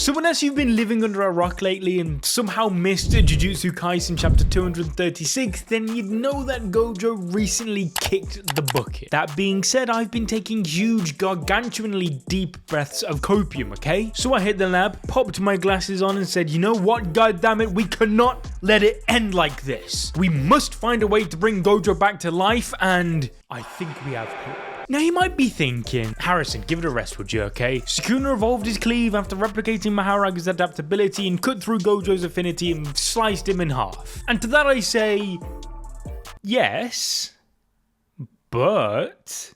So unless you've been living under a rock lately and somehow missed Jujutsu Kaisen chapter 236, then you'd know that Gojo recently kicked the bucket. That being said, I've been taking huge, gargantuanly deep breaths of copium, okay? So I hit the lab, popped my glasses on and said, you know what, goddammit, we cannot let it end like this. We must find a way to bring Gojo back to life, and I think we have hope. Now you might be thinking, Harrison, give it a rest, would you, okay? Sukuna evolved his cleave after replicating Maharaga's adaptability and cut through Gojo's affinity and sliced him in half. And to that I say, yes, but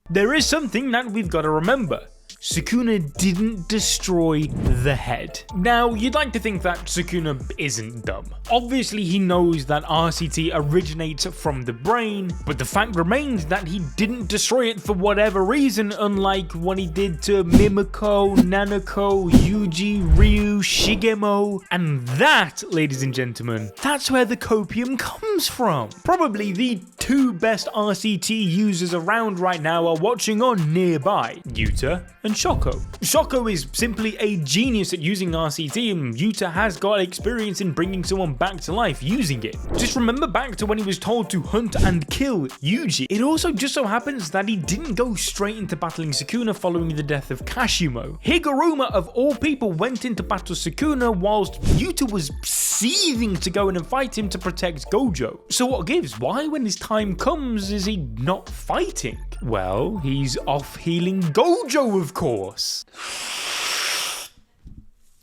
there is something that we've got to remember. Sukuna didn't destroy the head. Now, you'd like to think that Sukuna isn't dumb. Obviously, he knows that RCT originates from the brain, but the fact remains that he didn't destroy it for whatever reason, unlike what he did to Mimiko, Nanako, Yuji, Ryu, Shigemo. And that, ladies and gentlemen, that's where the copium comes from. Probably the two best RCT users around right now are watching on nearby, Yuta and Shoko. Shoko is simply a genius at using RCT, and Yuta has got experience in bringing someone back to life using it. Just remember back to when he was told to hunt and kill Yuji. It also just so happens that he didn't go straight into battling Sukuna following the death of Kashimo. Higuruma of all people went into battle Sukuna whilst Yuta was seething to go in and fight him to protect Gojo. So what gives? Why, when his time comes, is he not fighting? Well, he's off healing Gojo, of course.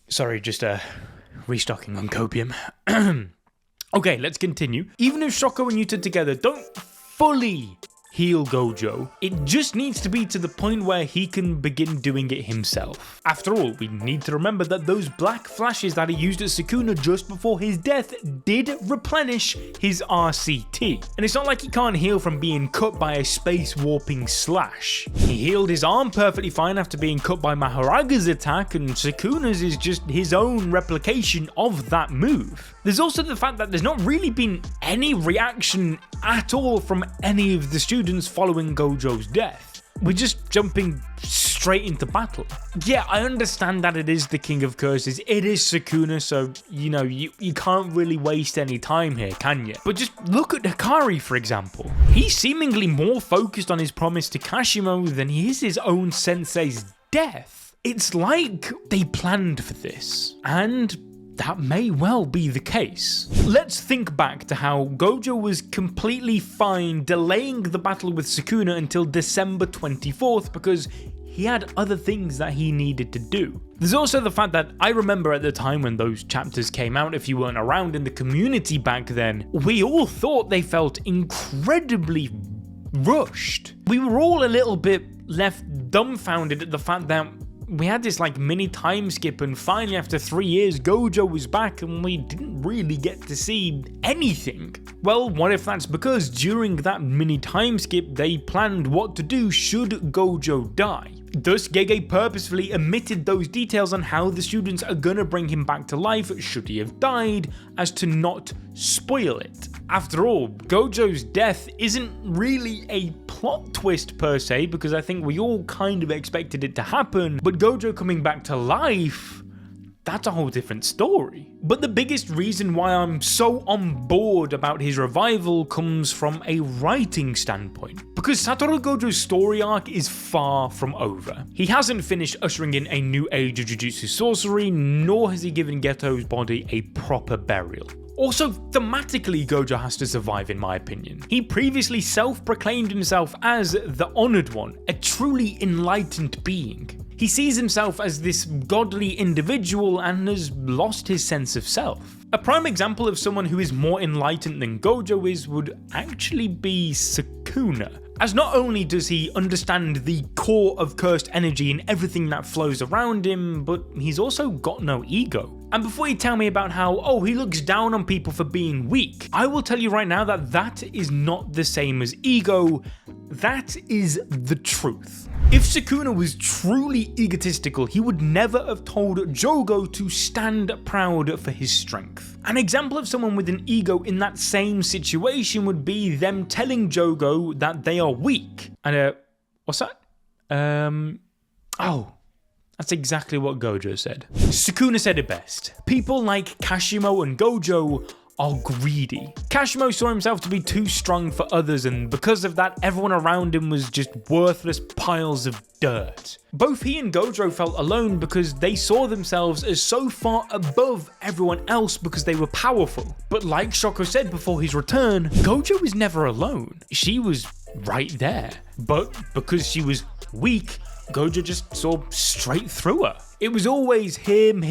Sorry, just restocking on copium. Okay, let's continue. Even if Shoko and Yuta together don't fully heal Gojo, it just needs to be to the point where he can begin doing it himself. After all, we need to remember that those black flashes that he used at Sukuna just before his death did replenish his RCT. And it's not like he can't heal from being cut by a space warping slash. He healed his arm perfectly fine after being cut by Maharaga's attack, and Sukuna's is just his own replication of that move. There's also the fact that there's not really been any reaction at all from any of the students following Gojo's death. We're just jumping straight into battle. Yeah, I understand that it is the King of Curses, it is Sukuna, so you know, you can't really waste any time here, can you? But just look at Hikari, for example. He's seemingly more focused on his promise to Kashimo than he is his own sensei's death. It's like they planned for this, and that may well be the case. Let's think back to how Gojo was completely fine delaying the battle with Sukuna until December 24th because he had other things that he needed to do. There's also the fact that I remember at the time when those chapters came out, if you weren't around in the community back then, we all thought they felt incredibly rushed. We were all a little bit left dumbfounded at the fact that we had this like mini time skip, and finally after 3 years Gojo was back and we didn't really get to see anything. Well, what if that's because during that mini time skip they planned what to do should Gojo die? Thus, Gege purposefully omitted those details on how the students are gonna bring him back to life should he have died, as to not spoil it. After all, Gojo's death isn't really a plot twist per se, because I think we all kind of expected it to happen, but Gojo coming back to life, that's a whole different story. But the biggest reason why I'm so on board about his revival comes from a writing standpoint. Because Satoru Gojo's story arc is far from over. He hasn't finished ushering in a new age of Jujutsu sorcery, nor has he given Geto's body a proper burial. Also, thematically, Gojo has to survive, in my opinion. He previously self-proclaimed himself as the Honored One, a truly enlightened being. He sees himself as this godly individual and has lost his sense of self. A prime example of someone who is more enlightened than Gojo would actually be Sukuna, as not only does he understand the core of cursed energy and everything that flows around him, but he's also got no ego. And before you tell me about how, oh, he looks down on people for being weak, I will tell you right now that that is not the same as ego. That is the truth. If Sukuna was truly egotistical, he would never have told Jogo to stand proud for his strength. An example of someone with an ego in that same situation would be them telling Jogo that they are weak. And what's that? Oh, That's exactly what Gojo said. Sukuna said it best. People like Kashimo and Gojo are greedy. Kashimo saw himself to be too strong for others, and because of that, everyone around him was just worthless piles of dirt. Both he and Gojo felt alone because they saw themselves as so far above everyone else because they were powerful. But like Shoko said before his return, Gojo was never alone. She was right there. But because she was weak, Gojo just saw straight through her. It was always him.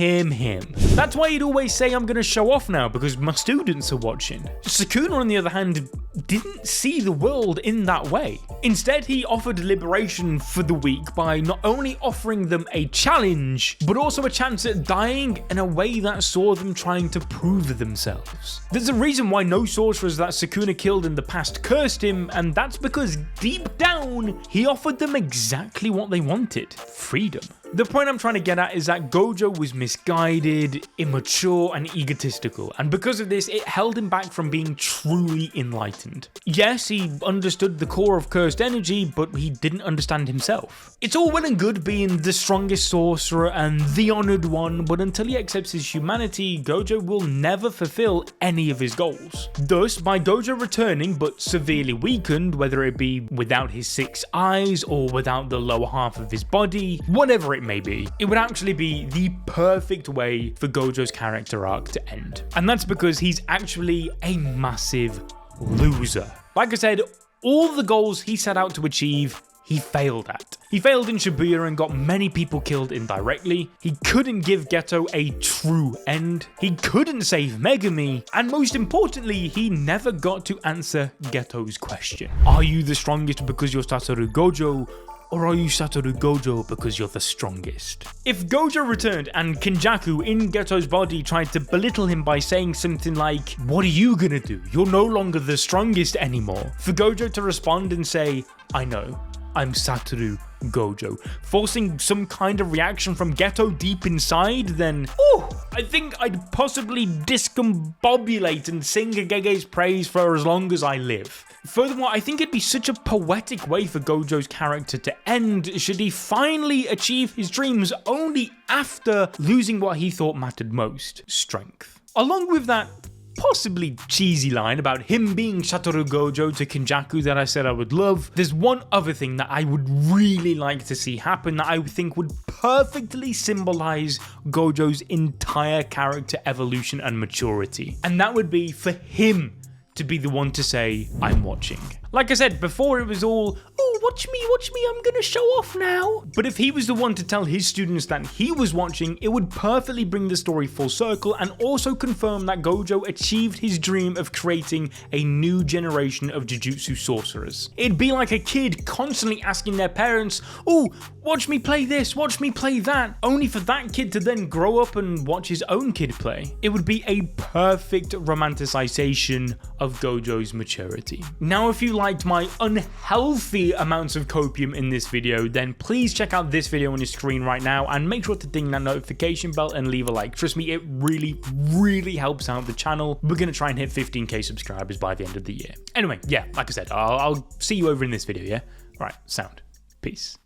That's why he'd always say, I'm gonna show off now because my students are watching. Sukuna, on the other hand, didn't see the world in that way. Instead, he offered liberation for the weak by not only offering them a challenge, but also a chance at dying in a way that saw them trying to prove themselves. There's a reason why no sorcerers that Sukuna killed in the past cursed him, and that's because deep down, he offered them exactly what they wanted: freedom. The point I'm trying to get at is that Gojo was misguided, immature, and egotistical, and because of this, it held him back from being truly enlightened. Yes, he understood the core of cursed energy, but he didn't understand himself. It's all well and good being the strongest sorcerer and the honored one, but until he accepts his humanity, Gojo will never fulfill any of his goals. Thus, by Gojo returning, but severely weakened, whether it be without his 6 eyes or without the lower half of his body, whatever it may be, it would actually be the perfect way for Gojo's character arc to end. And that's because he's actually a massive loser. Like I said, all the goals he set out to achieve, he failed at. He failed in Shibuya and got many people killed indirectly. He couldn't give Geto a true end. He couldn't save Megumi. And most importantly, he never got to answer Geto's question. Are you the strongest because you're Satoru Gojo? Or are you Satoru Gojo because you're the strongest? If Gojo returned and Kenjaku in Geto's body tried to belittle him by saying something like, what are you gonna do? You're no longer the strongest anymore. For Gojo to respond and say, I know, I'm Satoru Gojo, forcing some kind of reaction from Geto deep inside, then I think I'd possibly discombobulate and sing Gege's praise for as long as I live. Furthermore, I think it'd be such a poetic way for Gojo's character to end should he finally achieve his dreams only after losing what he thought mattered most: strength. Along with that possibly cheesy line about him being Satoru Gojo to Kenjaku that I said I would love, there's one other thing that I would really like to see happen that I think would perfectly symbolize Gojo's entire character evolution and maturity. And that would be for him to be the one to say, I'm watching. Like I said, before it was all, oh, watch me, I'm gonna show off now. But if he was the one to tell his students that he was watching, it would perfectly bring the story full circle and also confirm that Gojo achieved his dream of creating a new generation of Jujutsu sorcerers. It'd be like a kid constantly asking their parents, oh, watch me play this, watch me play that, only for that kid to then grow up and watch his own kid play. It would be a perfect romanticization of Gojo's maturity. Now, if you liked my unhealthy amounts of copium in this video, then please check out this video on your screen right now and make sure to ding that notification bell and leave a like. Trust me, it really helps out the channel. We're gonna try and hit 15k subscribers by the end of the year. Anyway, yeah, like I said, I'll see you over in this video, yeah? Right, sound. Peace.